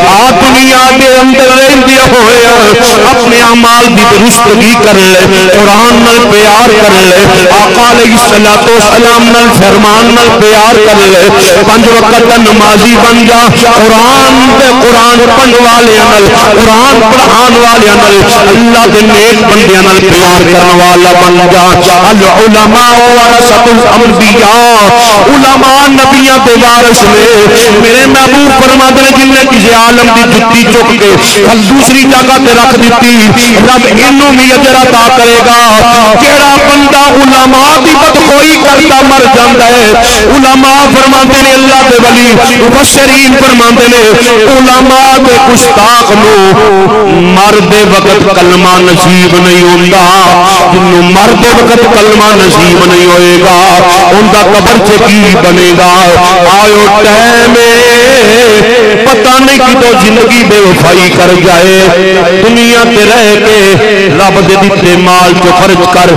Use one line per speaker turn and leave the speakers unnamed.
آ دنیا دے اندر رہندے ہوئے اپنے اعمال دی درستگی کر لے، قرآن نال پیار کر لے، آقا علیہ الصلوۃ والسلام نال فرمان نال پیار کر لے، 5 وقت دا نمازی بن جا، قرآن پڑھن والے نال، قرآن پڑھان والے نال، اللہ دے نیک بندیاں نال پیار کرن والا بن جا۔ العلماء ورثۃ الانبیاء، علماء نبیوں دے وارث نے۔ میرے محبوب فرماتے ہیں جن نے کسی عالم دی جُتی چک کے دوسری جگہ تے رکھ دیتی، رب انہوں بھی اجر عطا کرے گا۔ جیڑا بندہ علماء دی بدخوئی کرتا مر جاندا ہے، علماء فرماتے ہیں اللہ دے ولی مبشرین فرماتے ہیں علماء دے گستاخ نو مرد وقت کلمہ نصیب نہیں ہوندا، جنوں مرد وقت کلمہ نصیب نہیں ہوئے گا ان دا قبر چ کی بنے گا۔ آئو ٹائم پتہ نہیں کدو زندگی بے وفائی کر جائے، دنیا تے رہ کے رب دے دتے مال چ خرچ کر